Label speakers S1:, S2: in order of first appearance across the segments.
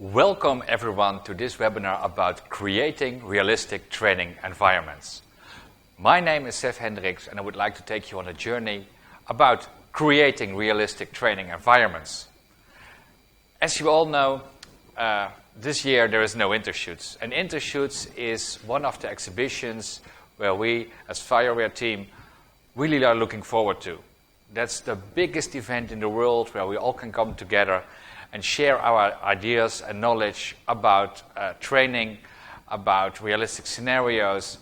S1: Welcome everyone to this webinar about creating realistic training environments. My name is Sef Hendrickx and I would like to take you on a journey about creating realistic training environments. As you all know, this year there is no Intershoots. And Intershoots is one of the exhibitions where we as FireWare team really are looking forward to. That's the biggest event in the world where we all can come together and share our ideas and knowledge about training, about realistic scenarios.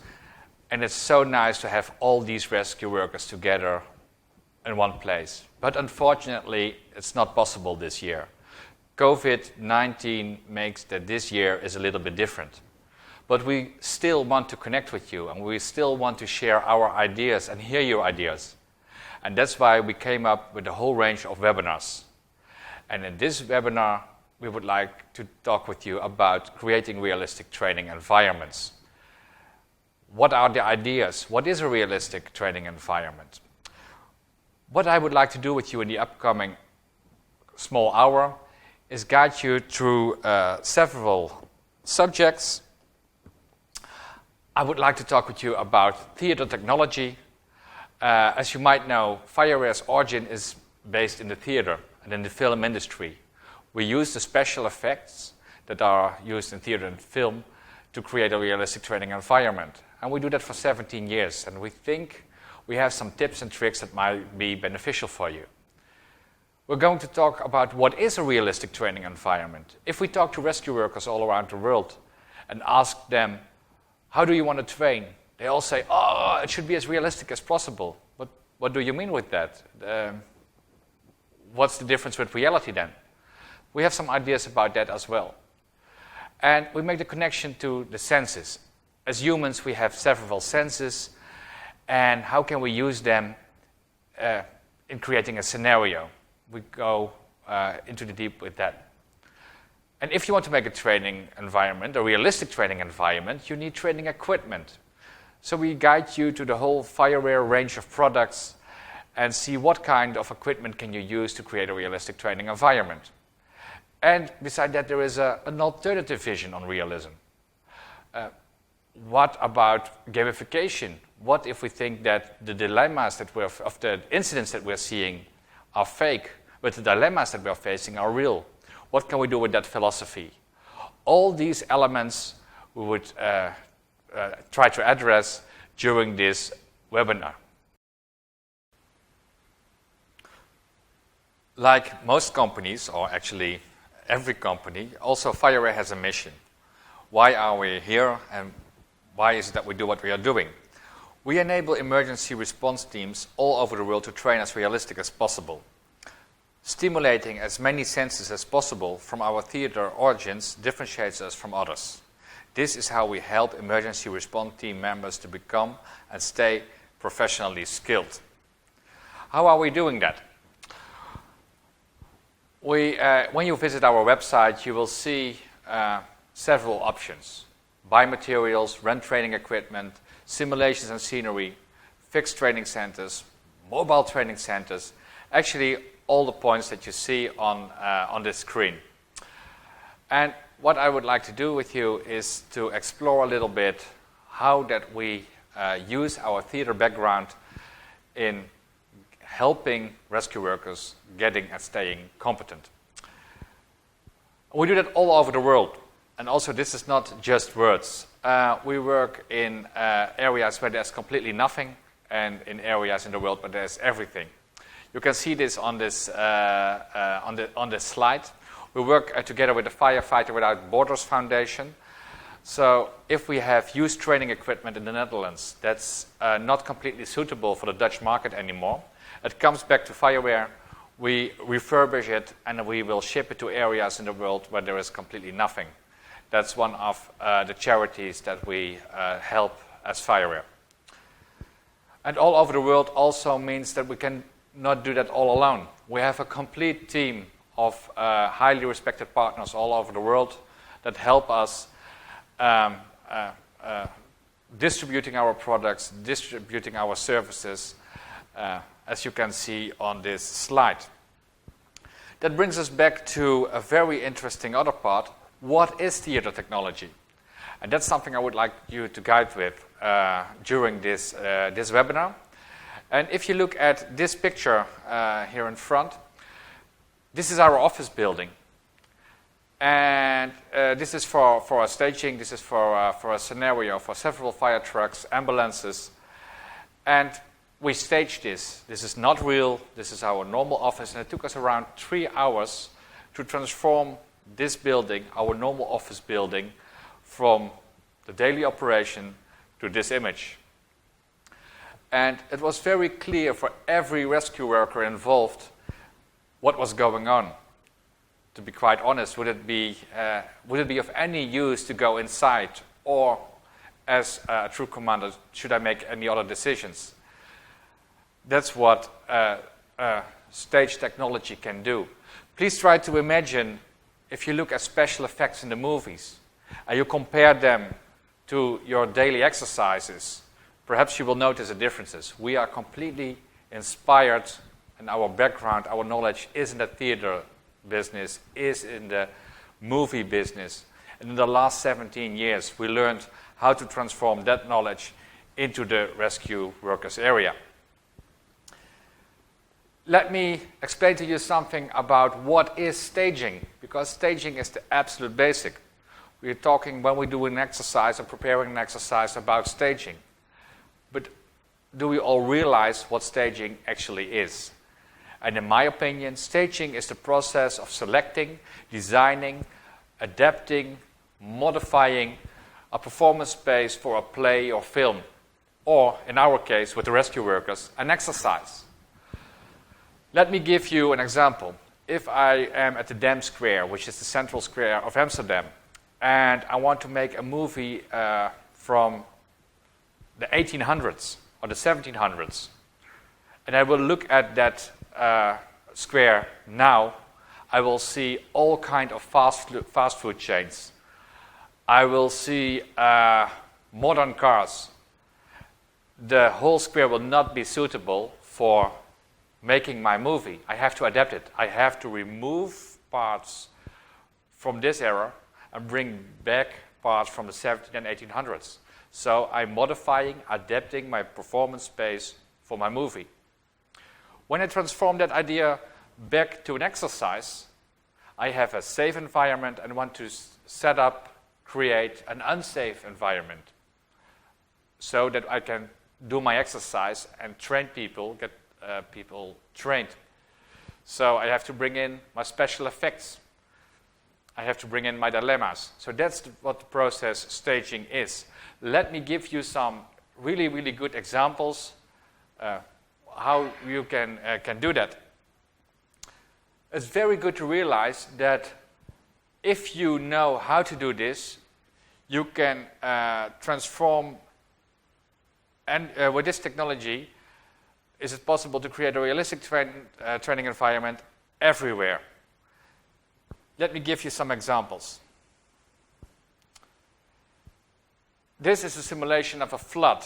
S1: And it's so nice to have all these rescue workers together in one place. But unfortunately, it's not possible this year. COVID-19 makes that this year is a little bit different. But we still want to connect with you, and we still want to share our ideas and hear your ideas. And that's why we came up with a whole range of webinars. And in this webinar, we would like to talk with you about creating realistic training environments. What are the ideas? What is a realistic training environment? What I would like to do with you in the upcoming small hour is guide you through several subjects. I would like to talk with you about theater technology. As you might know, FireWare's origin is based in the theater and in the film industry. We use the special effects that are used in theater and film to create a realistic training environment. And we do that for 17 years, and we think we have some tips and tricks that might be beneficial for you. We're going to talk about what is a realistic training environment. If we talk to rescue workers all around the world and ask them, how do you want to train? They all say, oh, it should be as realistic as possible. But what do you mean with that? What's the difference with reality then? We have some ideas about that as well. And we make the connection to the senses. As humans, we have several senses, and how can we use them in creating a scenario? We go into the deep with that. And if you want to make a training environment, a realistic training environment, you need training equipment. So we guide you to the whole FireWare range of products and see what kind of equipment can you use to create a realistic training environment. And beside that, there is an alternative vision on realism. What about gamification? What if we think that the dilemmas of the incidents that we're seeing are fake, but the dilemmas that we're facing are real? What can we do with that philosophy? All these elements we would try to address during this webinar. Like most companies, or actually every company, also FireWare has a mission. Why are we here, and why is it that we do what we are doing? We enable emergency response teams all over the world to train as realistic as possible. Stimulating as many senses as possible from our theater origins differentiates us from others. This is how we help emergency response team members to become and stay professionally skilled. How are we doing that? When you visit our website, you will see several options. Buy materials, rent training equipment, simulations and scenery, fixed training centers, mobile training centers. Actually, all the points that you see on this screen. And what I would like to do with you is to explore a little bit how that we use our theater background in helping rescue workers getting and staying competent. We do that all over the world. And also, this is not just words. We work in areas where there's completely nothing, and in areas in the world where there's everything. You can see this on this slide. We work together with the Firefighter Without Borders Foundation. So if we have used training equipment in the Netherlands that's not completely suitable for the Dutch market anymore, it comes back to FireWare, we refurbish it, and we will ship it to areas in the world where there is completely nothing. That's one of the charities that we help as FireWare. And all over the world also means that we can not do that all alone. We have a complete team of highly respected partners all over the world that help us distributing our products, distributing our services, as you can see on this slide. That brings us back to a very interesting other part, What is theater technology? And that's something I would like you to guide with during this webinar. And if you look at this picture here in front, this is our office building. And this is for a staging, this is for a scenario, for several fire trucks, ambulances. And we staged this. This is not real, this is our normal office, and it took us around 3 hours to transform this building, our normal office building, from the daily operation to this image. And it was very clear for every rescue worker involved what was going on. To be quite honest, would it be of any use to go inside, or as a troop commander, should I make any other decisions? That's what stage technology can do. Please try to imagine if you look at special effects in the movies and you compare them to your daily exercises, perhaps you will notice the differences. We are completely inspired, and our background, our knowledge is in the theater business, is in the movie business. And in the last 17 years, we learned how to transform that knowledge into the rescue workers area. Let me explain to you something about what is staging, because staging is the absolute basic. We're talking, when we do an exercise or preparing an exercise, about staging. But do we all realize what staging actually is? And in my opinion, staging is the process of selecting, designing, adapting, modifying a performance space for a play or film, or in our case, with the rescue workers, an exercise. Let me give you an example. If I am at the Dam Square, which is the central square of Amsterdam, and I want to make a movie from the 1800s or the 1700s, and I will look at that square now, I will see all kinds of fast food chains. I will see modern cars. The whole square will not be suitable for making my movie. I have to adapt it. I have to remove parts from this era and bring back parts from the 1700s and 1800s. So I'm modifying, adapting my performance space for my movie. When I transform that idea back to an exercise, I have a safe environment and want to set up, create an unsafe environment so that I can do my exercise and train people, get people trained. So I have to bring in my special effects. I have to bring in my dilemmas. So that's what the process staging is. Let me give you some really, really good examples how you can do that. It's very good to realize that if you know how to do this, you can transform, and with this technology, is it possible to create a realistic training environment everywhere? Let me give you some examples. This is a simulation of a flood.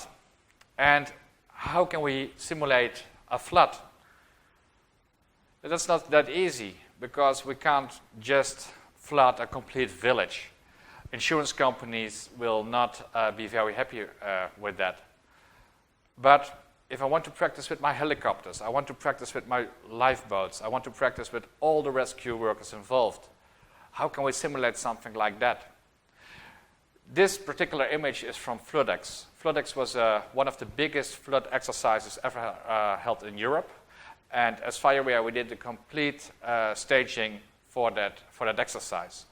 S1: And how can we simulate a flood? That's not that easy, because we can't just flood a complete village. Insurance companies will not be very happy with that. But if I want to practice with my helicopters, I want to practice with my lifeboats, I want to practice with all the rescue workers involved, how can we simulate something like that? This particular image is from FireWare. FireWare was one of the biggest flood exercises ever held in Europe. And as FireWare, we did the complete staging for that exercise.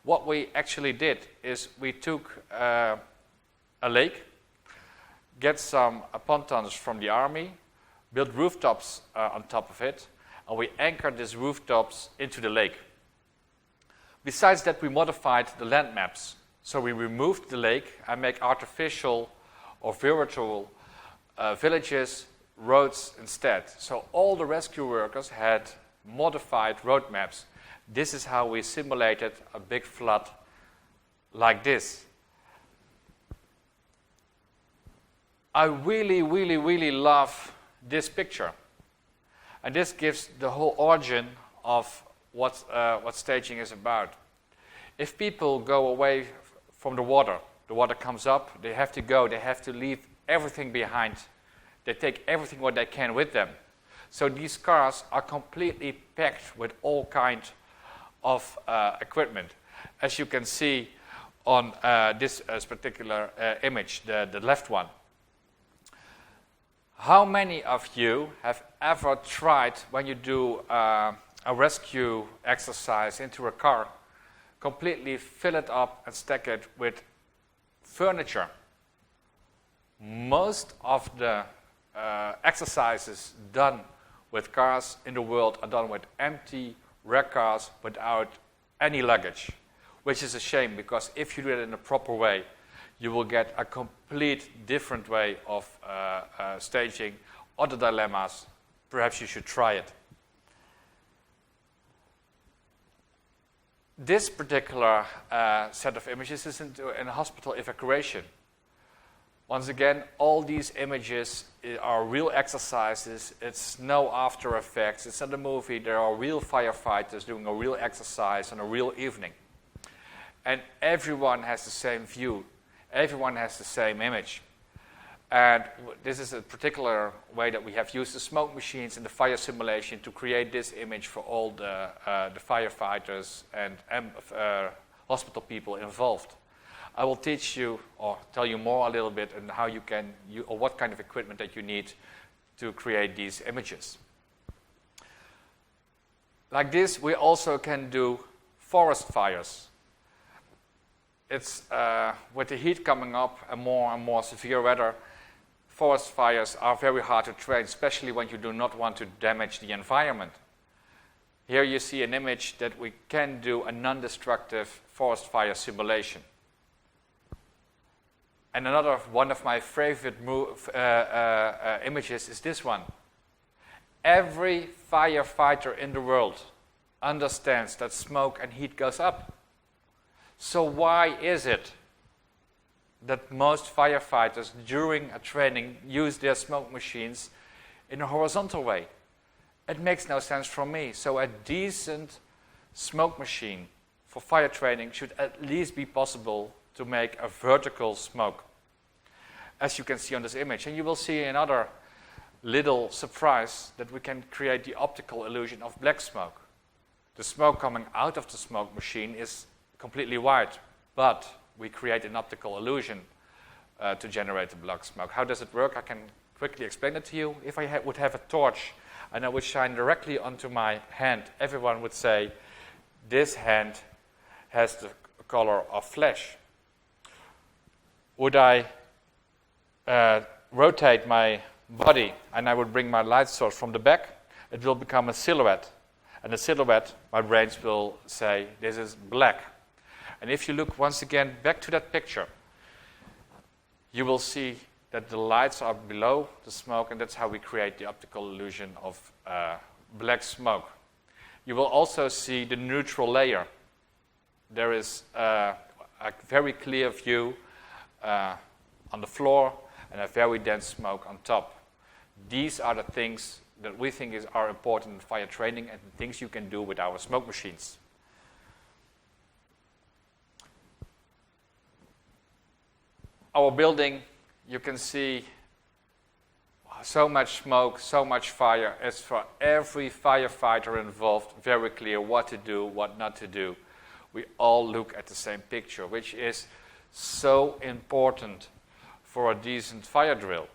S1: What we actually did is we took a lake, get some pontons from the army, built rooftops on top of it, and we anchored these rooftops into the lake. Besides that, we modified the land maps. So we removed the lake and make artificial or virtual villages, roads instead. So all the rescue workers had modified road maps. This is how we simulated a big flood like this. I really, really, really love this picture. And this gives the whole origin of what staging is about. If people go away from the water comes up, they have to go, they have to leave everything behind. They take everything what they can with them. So these cars are completely packed with all kinds of equipment. As you can see on this particular image, the left one. How many of you have ever tried, when you do a rescue exercise into a car, completely fill it up and stack it with furniture? Most of the exercises done with cars in the world are done with empty wreck cars without any luggage, which is a shame, because if you do it in a proper way, you will get a complete different way of staging other dilemmas. Perhaps you should try it. This particular set of images is in a hospital evacuation. Once again, all these images are real exercises. It's no After Effects. It's not a movie. There are real firefighters doing a real exercise on a real evening. And everyone has the same view. Everyone has the same image. And this is a particular way that we have used the smoke machines in the fire simulation to create this image for all the firefighters and hospital people involved. I will teach you or tell you more a little bit on how you can, or what kind of equipment that you need to create these images. Like this, we also can do forest fires. It's with the heat coming up and more severe weather, forest fires are very hard to train, especially when you do not want to damage the environment. Here you see an image that we can do a non-destructive forest fire simulation. And another one of my favorite images is this one. Every firefighter in the world understands that smoke and heat goes up. So why is it that most firefighters during a training use their smoke machines in a horizontal way? It makes no sense for me. So a decent smoke machine for fire training should at least be possible to make a vertical smoke, as you can see on this image. And you will see another little surprise, that we can create the optical illusion of black smoke. The smoke coming out of the smoke machine is completely white, but we create an optical illusion to generate the black smoke. How does it work? I can quickly explain it to you. If I would have a torch and I would shine directly onto my hand, everyone would say, this hand has the color of flesh. Would I rotate my body and I would bring my light source from the back, it will become a silhouette. And the silhouette, my brains will say, this is black. And if you look once again back to that picture, you will see that the lights are below the smoke, and that's how we create the optical illusion of black smoke. You will also see the neutral layer. There is a very clear view on the floor and a very dense smoke on top. These are the things that we think are important in fire training and the things you can do with our smoke machines. Our building, you can see so much smoke, so much fire. It's for every firefighter involved very clear what to do, what not to do. We all look at the same picture, which is so important for a decent fire drill.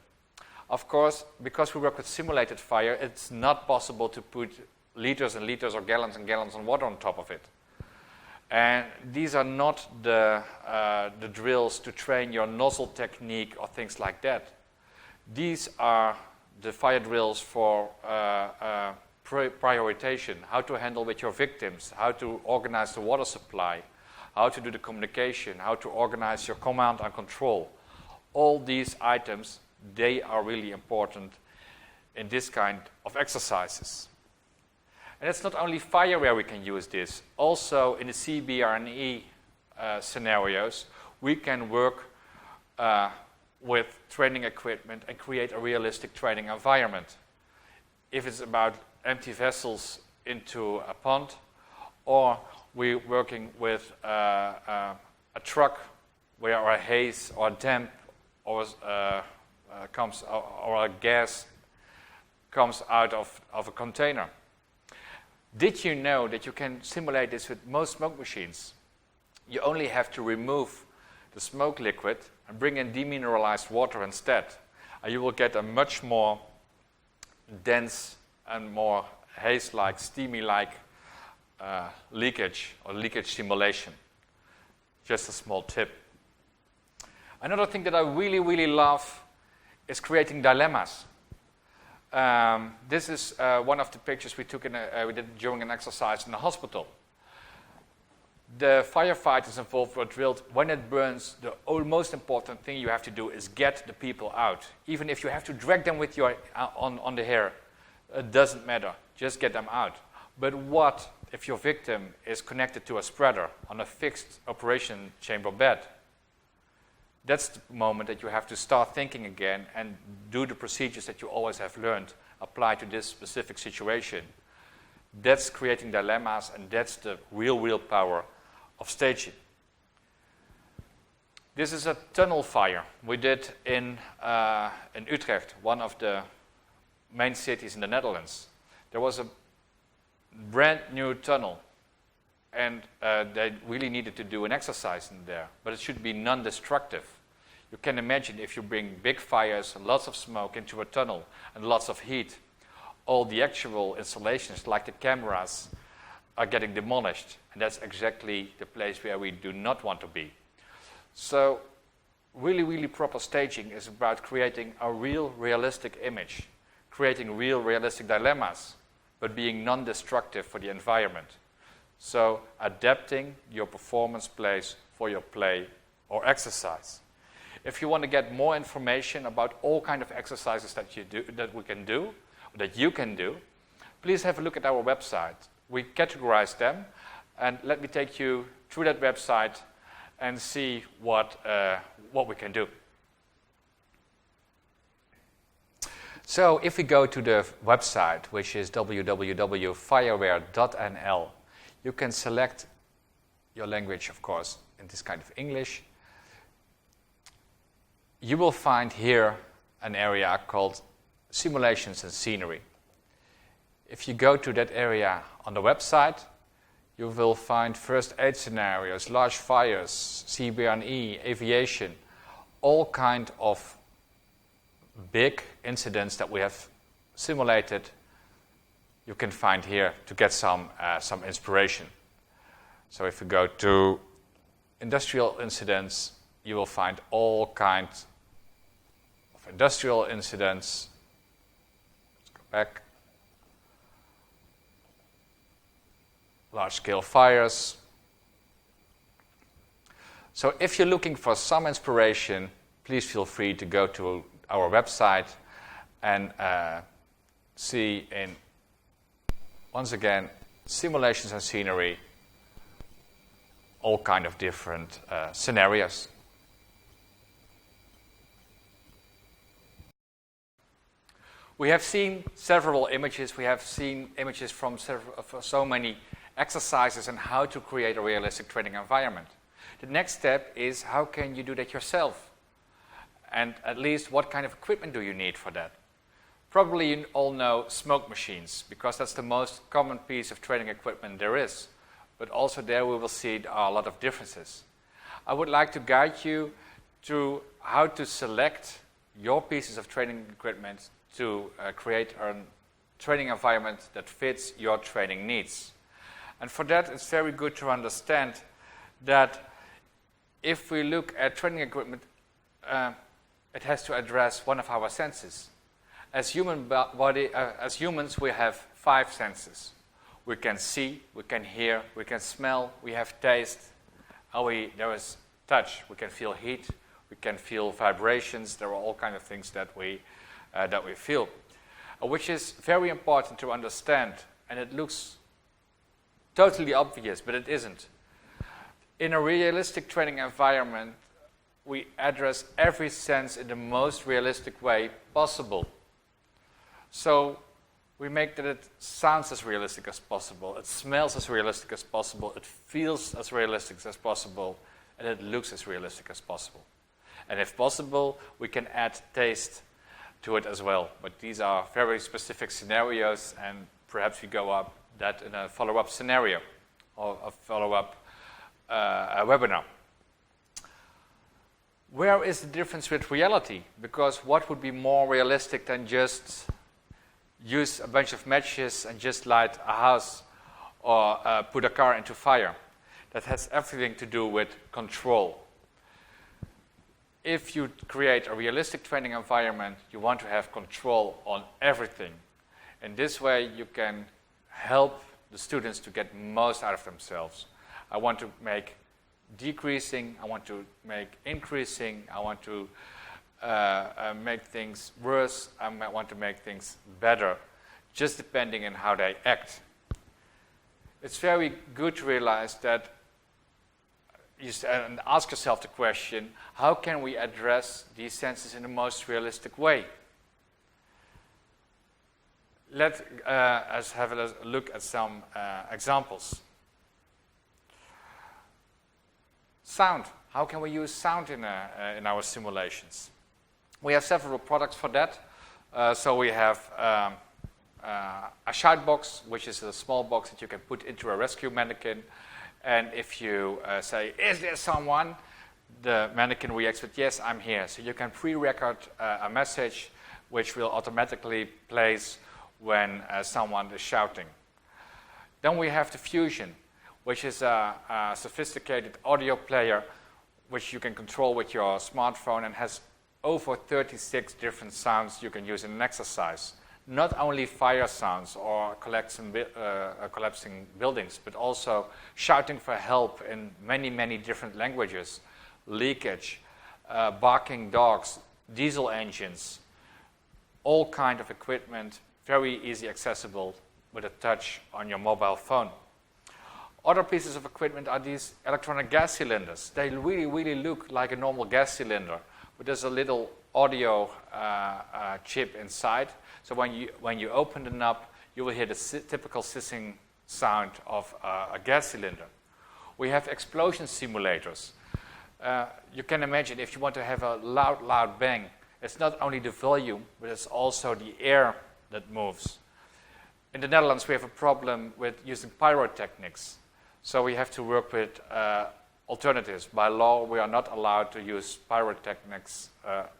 S1: Of course, because we work with simulated fire, it's not possible to put liters and liters or gallons and gallons of water on top of it. And these are not the drills to train your nozzle technique or things like that. These are the fire drills for prioritization, how to handle with your victims, how to organize the water supply, how to do the communication, how to organize your command and control. All these items, they are really important in this kind of exercises. And it's not only FireWare we can use this. Also in the CBRNE scenarios, we can work with training equipment and create a realistic training environment. If it's about empty vessels into a pond, or we're working with a truck where a haze or a damp or comes, or a gas comes out of a container. Did you know that you can simulate this with most smoke machines? You only have to remove the smoke liquid and bring in demineralized water instead. And you will get a much more dense and more haze-like, steamy-like leakage or leakage simulation. Just a small tip. Another thing that I really, really love is creating dilemmas. This is one of the pictures we took we did during an exercise in the hospital. The firefighters involved were drilled. When it burns, the most important thing you have to do is get the people out. Even if you have to drag them with your on the hair, it doesn't matter. Just get them out. But what if your victim is connected to a spreader on a fixed operation chamber bed? That's the moment that you have to start thinking again and do the procedures that you always have learned, apply to this specific situation. That's creating dilemmas, and that's the real power of staging. This is a tunnel fire we did in Utrecht, one of the main cities in the Netherlands. There was a brand new tunnel, and they really needed to do an exercise in there, but it should be non-destructive. You can imagine if you bring big fires, lots of smoke into a tunnel and lots of heat, all the actual installations like the cameras are getting demolished, and that's exactly the place where we do not want to be. So really proper staging is about creating a real realistic image, creating real realistic dilemmas, but being non-destructive for the environment. So adapting your performance plays for your play or exercise. If you want to get more information about all kinds of exercises that we can do, or that you can do, please have a look at our website. We categorize them, and let me take you through that website and see what we can do. So if we go to the website, which is www.fireware.nl, you can select your language, of course, in this kind of English. You will find here an area called Simulations and Scenery. If you go to that area on the website, you will find first aid scenarios, large fires, CBRNE, aviation, all kind of big incidents that we have simulated. You can find here to get some inspiration. So if you go to industrial incidents, you will find all kinds of industrial incidents. Let's go back. Large-scale fires. So if you're looking for some inspiration, please feel free to go to our website and see in, once again, simulations and scenery, all kind of different scenarios. We have seen several images. We have seen images from so many exercises and how to create a realistic training environment. The next step is how can you do that yourself? And at least what kind of equipment do you need for that? Probably you all know smoke machines, because that's the most common piece of training equipment there is. But also there we will see there are a lot of differences. I would like to guide you through how to select your pieces of training equipment to create a training environment that fits your training needs. And for that, it's very good to understand that if we look at training equipment, it has to address one of our senses. As humans, we have 5 senses. We can see, we can hear, we can smell, we have taste, there is touch. We can feel heat, we can feel vibrations. There are all kinds of things that we feel, which is very important to understand. And it looks totally obvious, but it isn't. In a realistic training environment, we address every sense in the most realistic way possible. So we make that it sounds as realistic as possible, it smells as realistic as possible, it feels as realistic as possible, and it looks as realistic as possible. And if possible, we can add taste to it as well. But these are very specific scenarios, and perhaps we go up that in a follow-up scenario or a follow-up webinar. Where is the difference with reality? Because what would be more realistic than just use a bunch of matches and just light a house or put a car into fire? That has everything to do with control. If you create a realistic training environment, you want to have control on everything. In this way, you can help the students to get most out of themselves. I want to make decreasing, I want to make increasing, I want to make things worse, I want to make things better, just depending on how they act. It's very good to realize that and ask yourself the question, how can we address these senses in the most realistic way? Let us have a look at some examples. Sound. How can we use sound in our simulations? We have several products for that. So we have a shout box, which is a small box that you can put into a rescue mannequin. And if you say, is there someone? The mannequin reacts with, yes, I'm here. So you can pre-record a message which will automatically plays when someone is shouting. Then we have the Fusion, which is a sophisticated audio player which you can control with your smartphone and has over 36 different sounds you can use in an exercise. Not only fire sounds or collapsing buildings, but also shouting for help in many, many different languages, leakage, barking dogs, diesel engines, all kind of equipment, very easy accessible with a touch on your mobile phone. Other pieces of equipment are these electronic gas cylinders. They really, really look like a normal gas cylinder, but there's a little audio chip inside. So when you open the knob, you will hear the typical hissing sound of a gas cylinder. We have explosion simulators. You can imagine if you want to have a loud, loud bang, it's not only the volume, but it's also the air that moves. In the Netherlands, we have a problem with using pyrotechnics. So we have to work with alternatives. By law, we are not allowed to use pyrotechnics,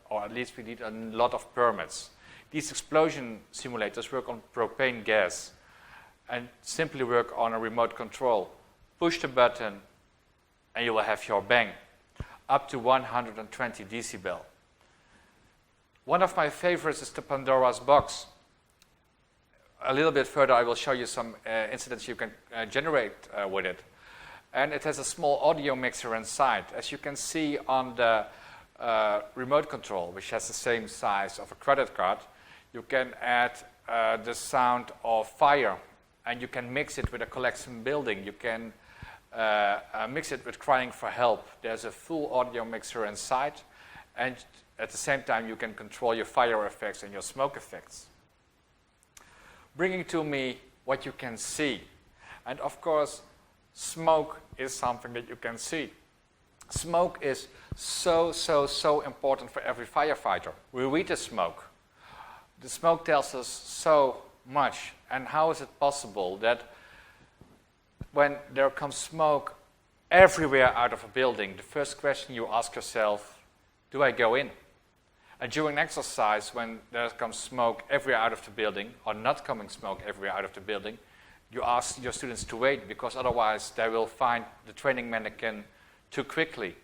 S1: or at least we need a lot of permits. These explosion simulators work on propane gas and simply work on a remote control. Push the button and you will have your bang, up to 120 decibel. One of my favorites is the Pandora's box. A little bit further, I will show you some incidents you can generate with it. And it has a small audio mixer inside. As you can see on the remote control, which has the same size of a credit card, you can add the sound of fire, and you can mix it with a collapsing building. You can mix it with crying for help. There's a full audio mixer inside, and at the same time, you can control your fire effects and your smoke effects. Bringing to me what you can see. And of course, smoke is something that you can see. Smoke is so important for every firefighter. We read the smoke. The smoke tells us so much. And how is it possible that when there comes smoke everywhere out of a building, the first question you ask yourself, do I go in? And during exercise, when there comes smoke everywhere out of the building, or not coming smoke everywhere out of the building, you ask your students to wait, because otherwise they will find the training mannequin too quickly.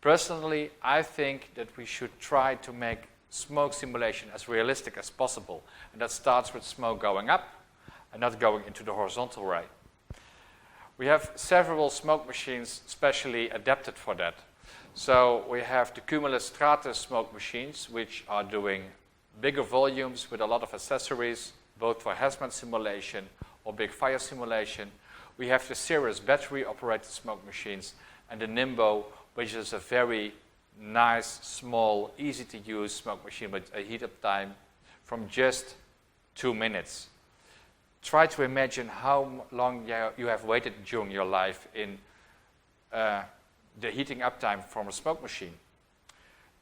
S1: Personally, I think that we should try to make smoke simulation as realistic as possible. And that starts with smoke going up and not going into the horizontal ray. We have several smoke machines specially adapted for that. So we have the Cumulus Stratus smoke machines, which are doing bigger volumes with a lot of accessories, both for hazmat simulation or big fire simulation. We have the Cirrus battery-operated smoke machines, and the Nimbo, which is a very nice, small, easy-to-use smoke machine with a heat-up time from just 2 minutes. Try to imagine how long you have waited during your life in the heating up time from a smoke machine.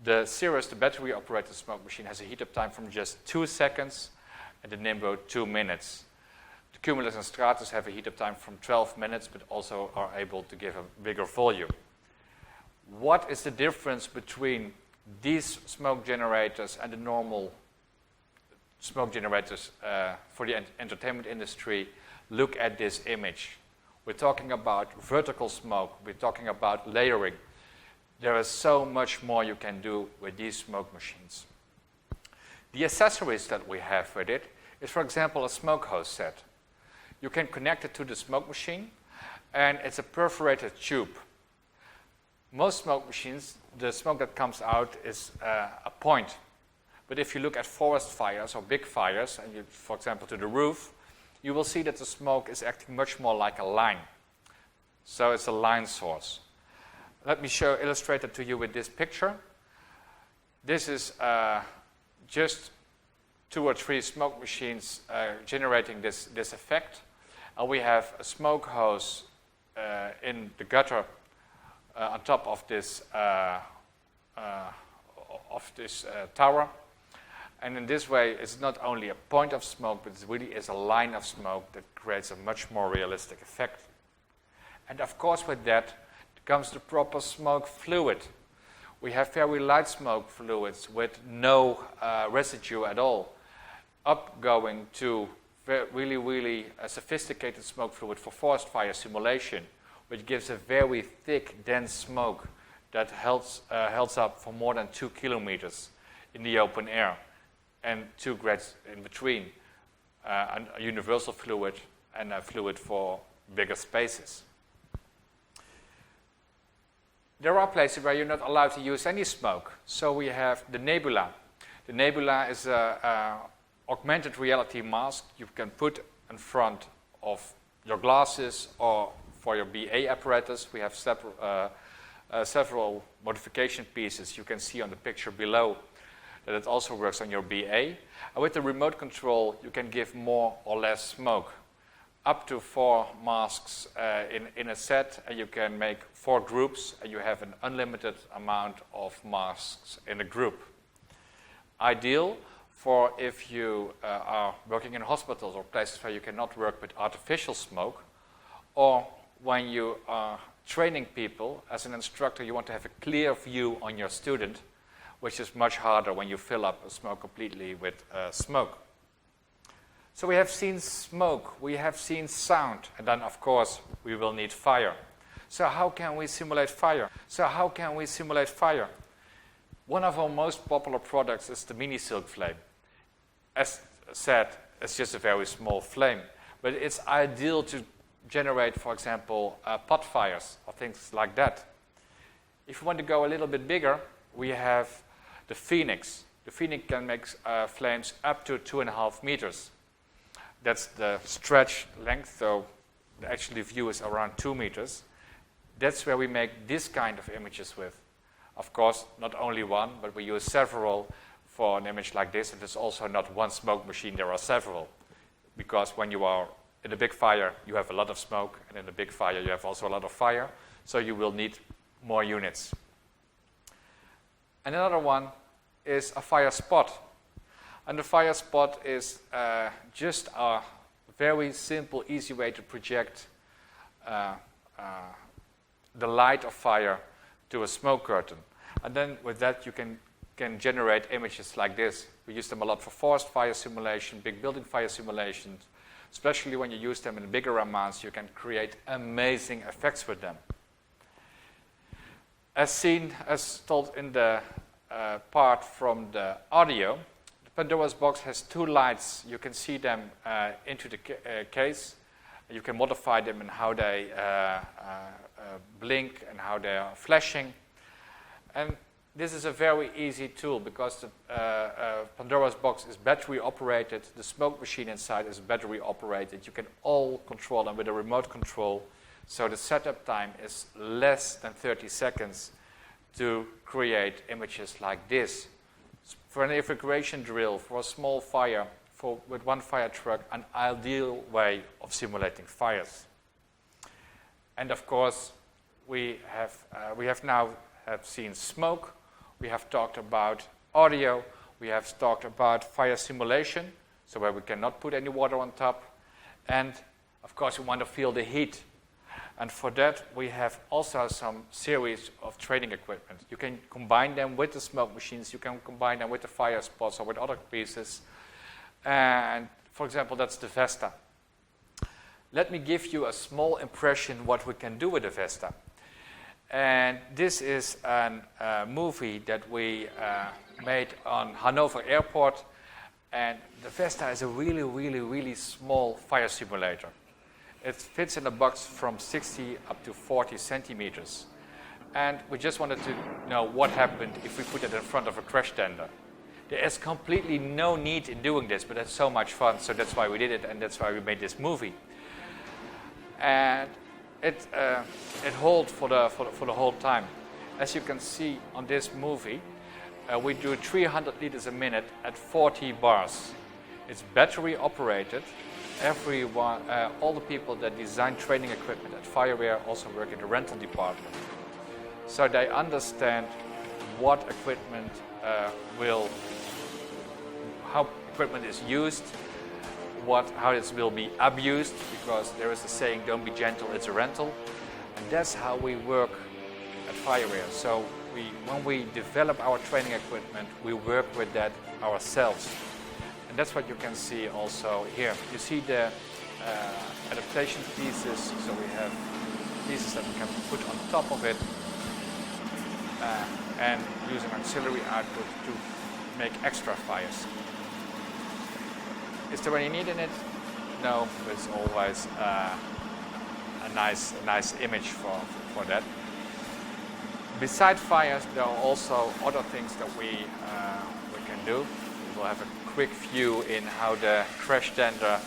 S1: The Cirrus, the battery-operated smoke machine, has a heat-up time from just 2 seconds, and the Nimbo 2 minutes. The Cumulus and Stratus have a heat-up time from 12 minutes, but also are able to give a bigger volume. What is the difference between these smoke generators and the normal smoke generators for the entertainment industry? Look at this image. We're talking about vertical smoke. We're talking about layering. There is so much more you can do with these smoke machines. The accessories that we have with it is, for example, a smoke hose set. You can connect it to the smoke machine, and it's a perforated tube. Most smoke machines, the smoke that comes out is a point. But if you look at forest fires or big fires, and you, for example, to the roof, you will see that the smoke is acting much more like a line. So it's a line source. Let me illustrate it to you with this picture. This is just 2 or 3 smoke machines generating this effect. And we have a smoke hose in the gutter on top of this tower. And in this way, it's not only a point of smoke, but it really is a line of smoke that creates a much more realistic effect. And of course, with that comes the proper smoke fluid. We have very light smoke fluids with no residue at all, up going to really sophisticated smoke fluid for forest fire simulation, which gives a very thick, dense smoke that holds up for more than 2 kilometers in the open air, and 2 grades in between, a universal fluid and a fluid for bigger spaces. There are places where you're not allowed to use any smoke. So we have the nebula. The nebula is an augmented reality mask you can put in front of your glasses or for your BA apparatus. We have several modification pieces you can see on the picture below that it also works on your BA. And with the remote control, you can give more or less smoke. Up to 4 masks in a set, and you can make 4 groups, and you have an unlimited amount of masks in a group. Ideal for if you are working in hospitals or places where you cannot work with artificial smoke, or when you are training people. As an instructor, you want to have a clear view on your student, which is much harder when you fill up a smoke completely with smoke. So we have seen smoke, we have seen sound, and then of course we will need fire. So how can we simulate fire? One of our most popular products is the mini silk flame. As said, it's just a very small flame, but it's ideal to generate, for example, pot fires or things like that. If you want to go a little bit bigger, we have the Phoenix. The Phoenix can make flames up to 2.5 meters. That's the stretch length, so the actual view is around 2 meters. That's where we make this kind of images with. Of course, not only one, but we use several for an image like this. And there's also not one smoke machine, there are several. Because when you are in a big fire, you have a lot of smoke, and in a big fire, you have also a lot of fire. So you will need more units. And another one is a fire spot. And the fire spot is just a very simple, easy way to project the light of fire to a smoke curtain. And then with that you can generate images like this. We use them a lot for forest fire simulation, big building fire simulations. Especially when you use them in bigger amounts, you can create amazing effects with them. As told in the part from the audio, Pandora's box has 2 lights. You can see them into the case. You can modify them in how they blink and how they are flashing. And this is a very easy tool because the Pandora's box is battery operated. The smoke machine inside is battery operated. You can all control them with a remote control. So the setup time is less than 30 seconds to create images like this. For an evacuation drill, for a small fire, with one fire truck, an ideal way of simulating fires. And of course, we have now seen smoke, we have talked about audio, we have talked about fire simulation, so where we cannot put any water on top, and of course we want to feel the heat. And for that, we have also some series of training equipment. You can combine them with the smoke machines, you can combine them with the fire spots or with other pieces. And for example, that's the Vesta. Let me give you a small impression what we can do with the Vesta. And this is a movie that we made on Hanover Airport. And the Vesta is a really, really, really small fire simulator. It fits in a box from 60 up to 40 centimeters. And we just wanted to know what happened if we put it in front of a crash tender. There is completely no need in doing this, but it's so much fun, so that's why we did it, and that's why we made this movie. And it holds for the whole time. As you can see on this movie, we do 300 liters a minute at 40 bars. It's battery operated. Everyone, all the people that design training equipment at FireWare also work in the rental department. So they understand what equipment how equipment is used, how it will be abused, because there is a saying, don't be gentle, it's a rental. And that's how we work at FireWare. So when we develop our training equipment, we work with that ourselves. And that's what you can see also here. You see the adaptation pieces, so we have pieces that we can put on top of it and use an auxiliary output to make extra fires. Is there any need in it? No, but it's always a nice image for that. Besides fires, there are also other things that we can do. We will have a quick view in how the crash tender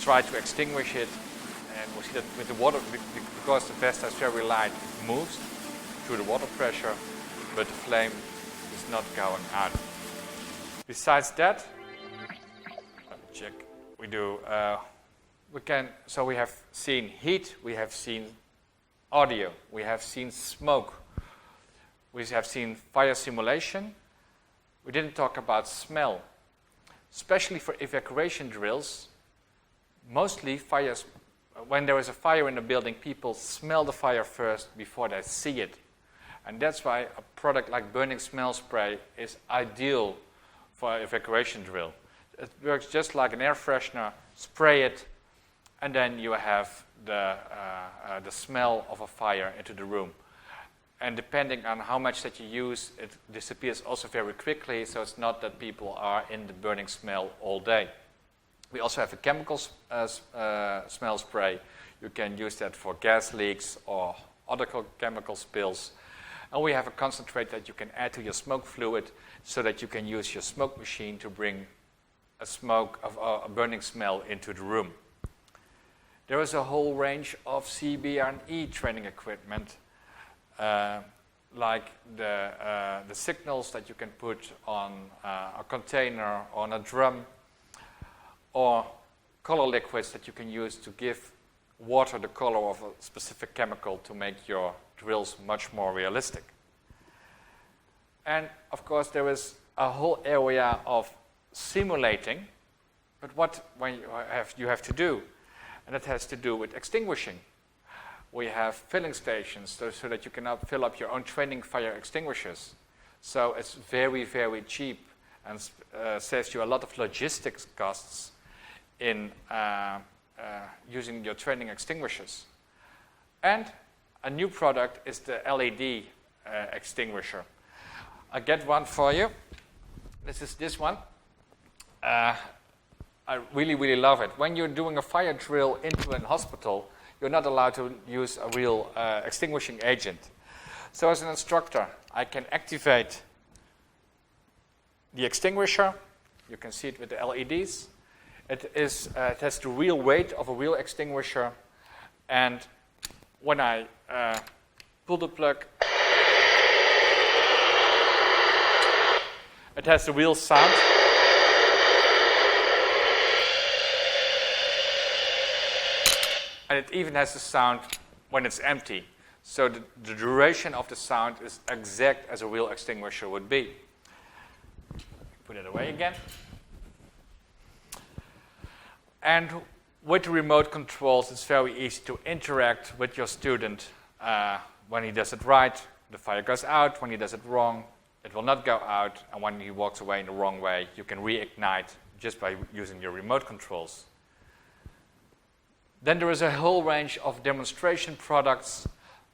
S1: tried to extinguish it, and we'll see that with the water, because the Vesta is very light, it moves through the water pressure, but the flame is not going out. Besides that, let me check. So we have seen heat, we have seen audio, we have seen smoke, we have seen fire simulation. We didn't talk about smell. Especially for evacuation drills, mostly fires, when there is a fire in the building, people smell the fire first before they see it. And that's why a product like burning smell spray is ideal for an evacuation drill. It works just like an air freshener. Spray it, and then you have the smell of a fire into the room. And depending on how much that you use, it disappears also very quickly, so it's not that people are in the burning smell all day. We also have a chemical smell spray. You can use that for gas leaks or other chemical spills. And we have a concentrate that you can add to your smoke fluid so that you can use your smoke machine to bring a burning smell into the room. There is a whole range of CBRE training equipment, like the signals that you can put on a container, on a drum, or color liquids that you can use to give water the color of a specific chemical to make your drills much more realistic. And of course there is a whole area of simulating, but what you have to do, and that has to do with extinguishing. We have filling stations so that you can fill up your own training fire extinguishers. So it's very, very cheap and saves you a lot of logistics costs in using your training extinguishers. And a new product is the LED extinguisher. I get one for you. This is this one. I really, really love it. When you're doing a fire drill into a hospital, you're not allowed to use a real extinguishing agent. So as an instructor, I can activate the extinguisher. You can see it with the LEDs. It has the real weight of a real extinguisher. And when I pull the plug, it has the real sound. And it even has the sound when it's empty. So the duration of the sound is exact as a real extinguisher would be. Put it away again. And with the remote controls, it's very easy to interact with your student. When he does it right, the fire goes out. When he does it wrong, it will not go out. And when he walks away in the wrong way, you can reignite just by using your remote controls. Then there is a whole range of demonstration products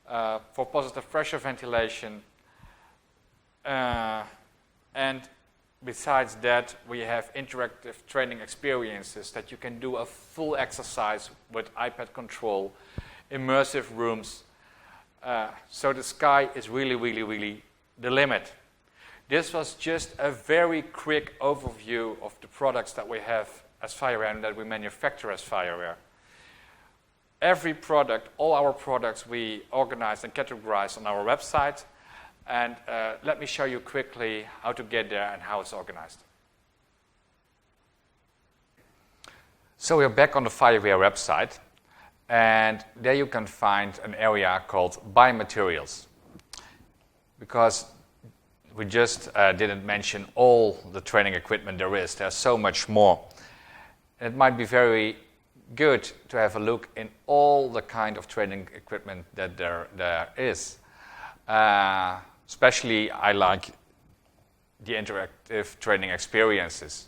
S1: for positive pressure ventilation. And besides that, we have interactive training experiences that you can do a full exercise with iPad control, immersive rooms. So the sky is really, really, really the limit. This was just a very quick overview of the products that we have as FireWare and that we manufacture as FireWare. Every product, all our products, we organize and categorize on our website. And let me show you quickly how to get there and how it's organized. So we're back on the FireWare website. And there you can find an area called Buy Materials. Because we just didn't mention all the training equipment there is. There's so much more. It might be very good to have a look in all the kind of training equipment that there is. Especially I like the interactive training experiences,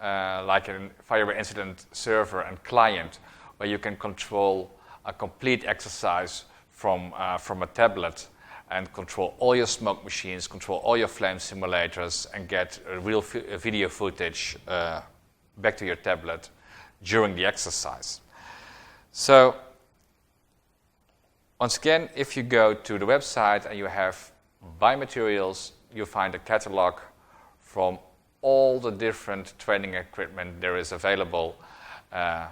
S1: like in FireWare Incident Server and Client, where you can control a complete exercise from a tablet and control all your smoke machines, control all your flame simulators, and get real video footage back to your tablet during the exercise. So, once again, if you go to the website and you have Buy Materials, you find a catalog from all the different training equipment there is available at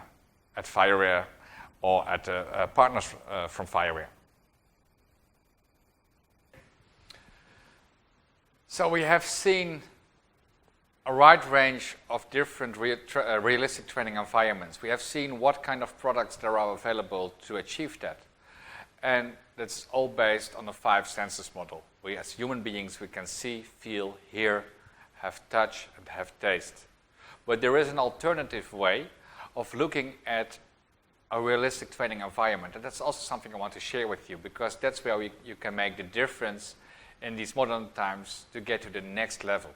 S1: FireWare or at partners from FireWare. So we have seen a wide range of different realistic training environments. We have seen what kind of products there are available to achieve that. And that's all based on the 5 senses model. We as human beings, we can see, feel, hear, have touch, and have taste. But there is an alternative way of looking at a realistic training environment. And that's also something I want to share with you, because that's where you can make the difference in these modern times to get to the next level.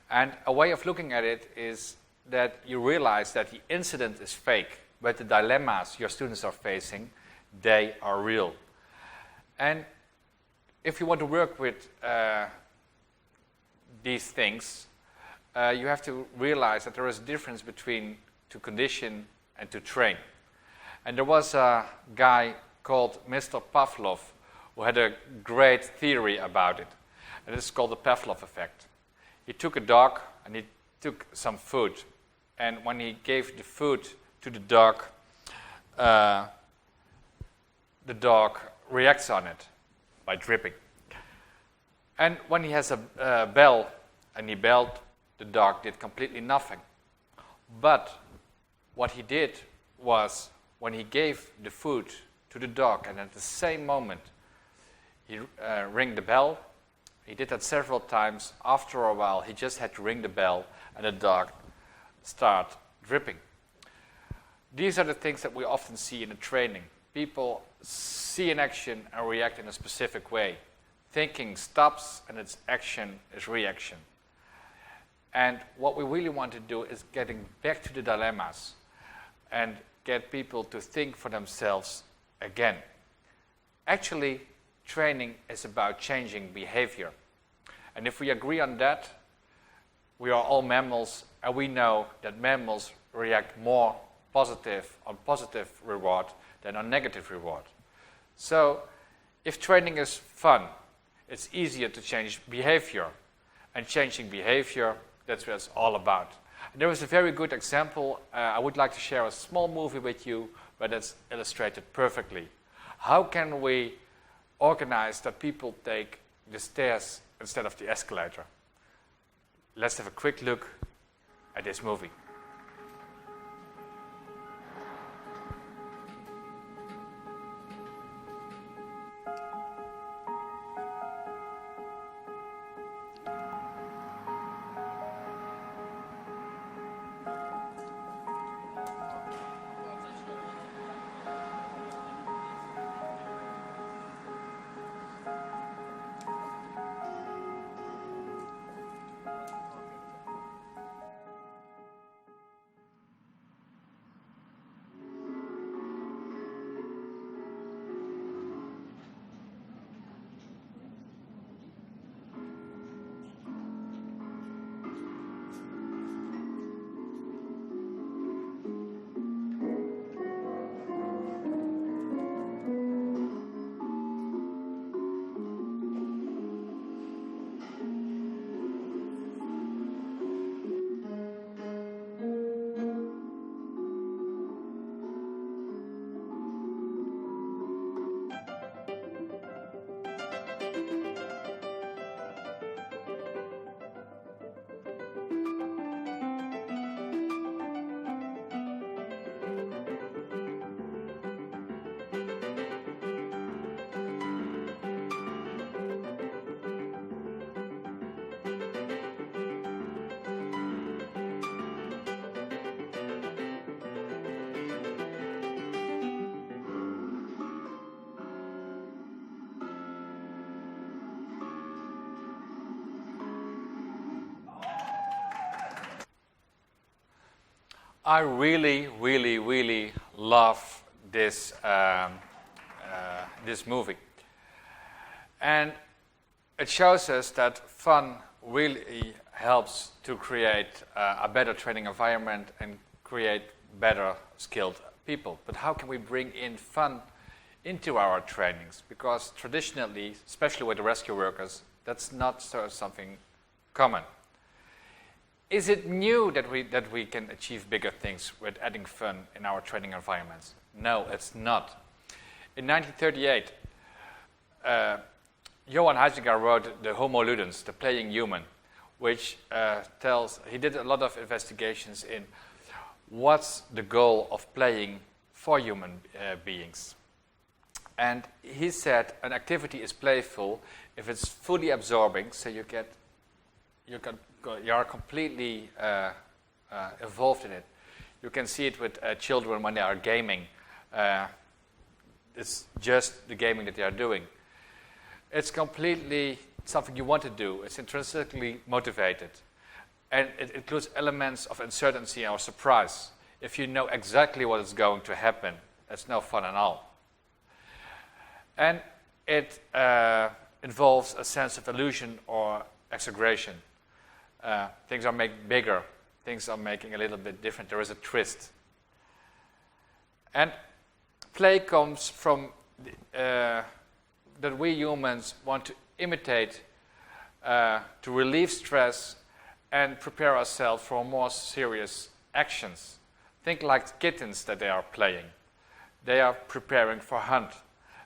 S1: And a way of looking at it is that you realize that the incident is fake, but the dilemmas your students are facing, they are real. And if you want to work with these things, you have to realize that there is a difference between to condition and to train. And there was a guy called Mr. Pavlov who had a great theory about it. And it's called the Pavlov effect. He took a dog and he took some food. And when he gave the food to the dog reacts on it by dripping. And when he has a bell and he belled, the dog did completely nothing. But what he did was, when he gave the food to the dog and at the same moment he rang the bell, he did that several times. After a while, he just had to ring the bell and the dog start dripping. These are the things that we often see in the training. People see an action and react in a specific way. Thinking stops and its action is reaction. And what we really want to do is getting back to the dilemmas and get people to think for themselves again. Actually, training is about changing behavior. And if we agree on that, we are all mammals, and we know that mammals react more positive on positive reward than on negative reward. So, if training is fun, it's easier to change behavior. And changing behavior, that's what it's all about. And there is a very good example. I would like to share a small movie with you where that's illustrated perfectly. How can we organize that people take the stairs instead of the escalator? Let's have a quick look at this movie. I really, really, really love this, this movie. And it shows us that fun really helps to create a better training environment and create better skilled people. But how can we bring in fun into our trainings? Because traditionally, especially with the rescue workers, that's not something common. Is it new that we can achieve bigger things with adding fun in our training environments? No, it's not. In 1938, Johann Huizinga wrote the Homo Ludens, the playing human, which he did a lot of investigations in what's the goal of playing for human beings. And he said an activity is playful if it's fully absorbing, so you are completely involved in it. You can see it with children when they are gaming. It's just the gaming that they are doing. It's completely something you want to do. It's intrinsically motivated. And it includes elements of uncertainty or surprise. If you know exactly what is going to happen, it's no fun at all. And it involves a sense of illusion or exaggeration. Things are made bigger. Things are making a little bit different. There is a twist. And play comes from that we humans want to imitate, to relieve stress and prepare ourselves for more serious actions. Think like kittens that they are playing. They are preparing for hunt.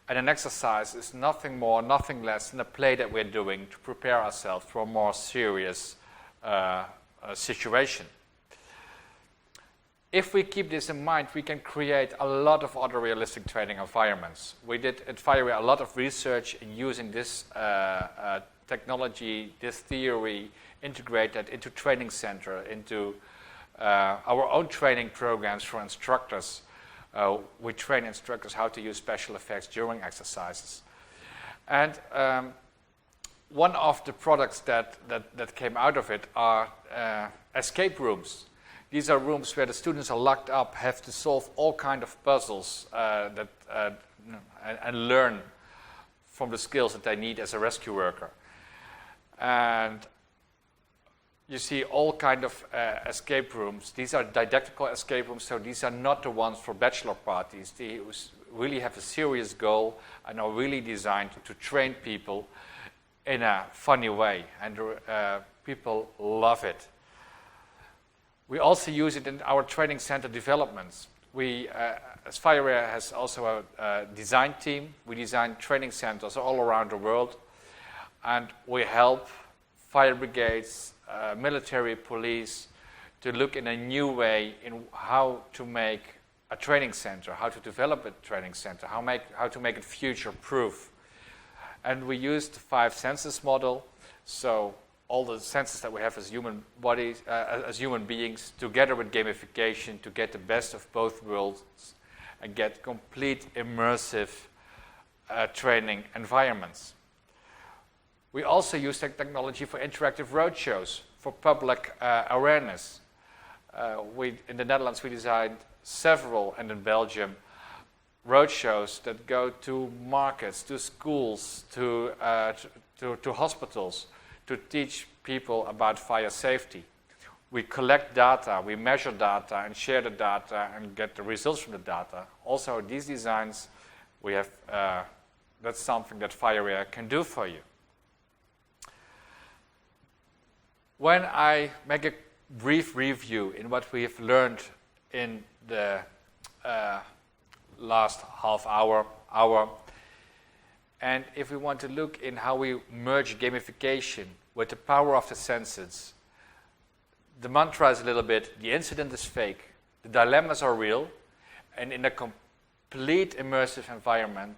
S1: And an exercise is nothing more, nothing less than a play that we're doing to prepare ourselves for a more serious situation. If we keep this in mind, we can create a lot of other realistic training environments. We did at FireWare a lot of research in using this technology, this theory, integrate that into training center, into our own training programs for instructors. We train instructors how to use special effects during exercises. And one of the products that came out of it are escape rooms. These are rooms where the students are locked up, have to solve all kinds of puzzles and learn from the skills that they need as a rescue worker. And you see all kinds of escape rooms. These are didactical escape rooms, so these are not the ones for bachelor parties. They really have a serious goal and are really designed to train people in a funny way, and people love it. We also use it in our training center developments. We, as FireWare has also a design team. We design training centers all around the world, and we help fire brigades, military, police to look in a new way in how to make a training center, how to develop a training center, how to make it future-proof. And we used the 5 senses model, so all the senses that we have as human bodies, as human beings, together with gamification to get the best of both worlds and get complete immersive training environments. We also use technology for interactive roadshows, for public awareness. In the Netherlands, we designed several, and in Belgium, roadshows that go to markets, to schools, to hospitals, to teach people about fire safety. We collect data, we measure data, and share the data, and get the results from the data. Also, these designs, we have. That's something that FireWare can do for you. When I make a brief review in what we have learned in the last half hour, and if we want to look in how we merge gamification with the power of the senses, the mantra is a little bit, the incident is fake, the dilemmas are real, and in a complete immersive environment,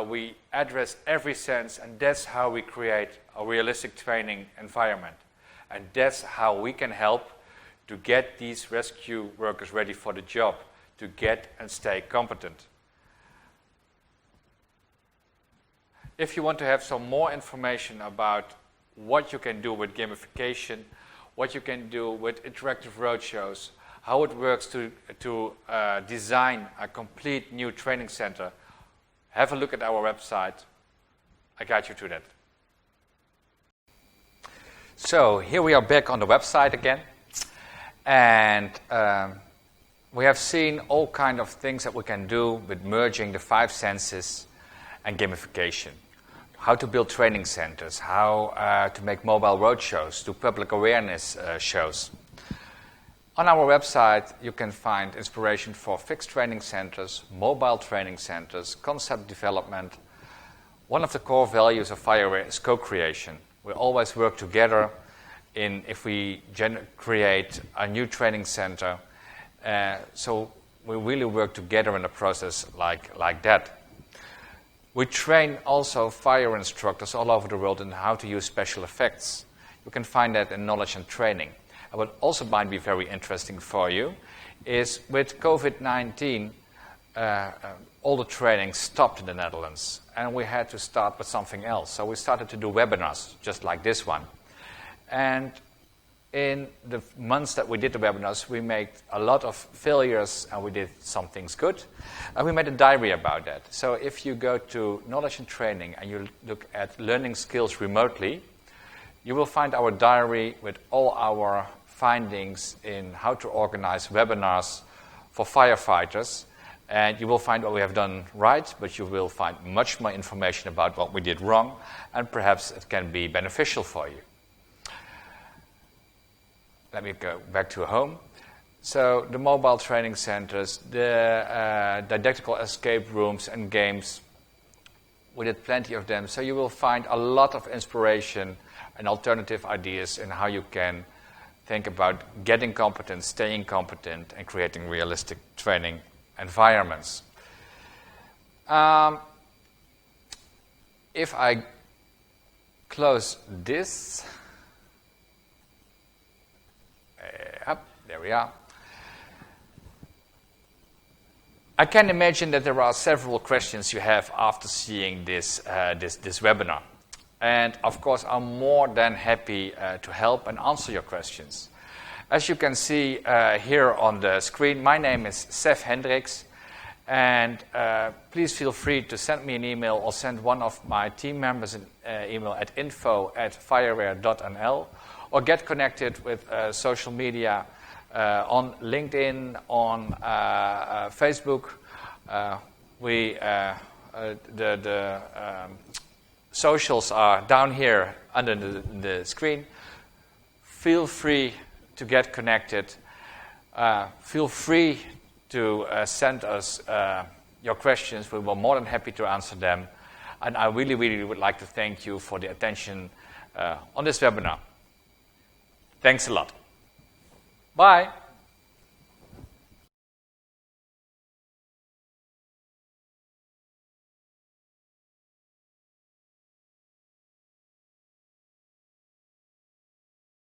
S1: we address every sense, and that's how we create a realistic training environment. And that's how we can help to get these rescue workers ready for the job, to get and stay competent. If you want to have some more information about what you can do with gamification, what you can do with interactive roadshows, how it works to design a complete new training center, have a look at our website. I guide you to that. So here we are back on the website again. And we have seen all kind of things that we can do with merging the 5 senses and gamification. How to build training centers, how to make mobile roadshows, do public awareness shows. On our website, you can find inspiration for fixed training centers, mobile training centers, concept development. One of the core values of FireWare is co-creation. We always work together if we create a new training center. So we really work together in a process like that. We train also fire instructors all over the world in how to use special effects. You can find that in knowledge and training. And what also might be very interesting for you is with COVID-19, all the training stopped in the Netherlands. And we had to start with something else. So we started to do webinars, just like this one. And in the months that we did the webinars, we made a lot of failures and we did some things good. And we made a diary about that. So if you go to knowledge and training and you look at learning skills remotely, you will find our diary with all our findings in how to organize webinars for firefighters. And you will find what we have done right, but you will find much more information about what we did wrong, and perhaps it can be beneficial for you. Let me go back to home. So the mobile training centers, the didactical escape rooms and games, we did plenty of them. So you will find a lot of inspiration and alternative ideas in how you can think about getting competent, staying competent, and creating realistic training environments. If I close this, there we are. I can imagine that there are several questions you have after seeing this webinar. And of course, I'm more than happy to help and answer your questions. As you can see here on the screen, my name is Sef Hendrickx. And please feel free to send me an email or send one of my team members an email at info@fireware.nl, or get connected with social media on LinkedIn, on Facebook. The socials are down here under the screen. Feel free to get connected. Feel free to send us your questions. We were more than happy to answer them. And I really, really would like to thank you for the attention on this webinar. Thanks a lot. Bye.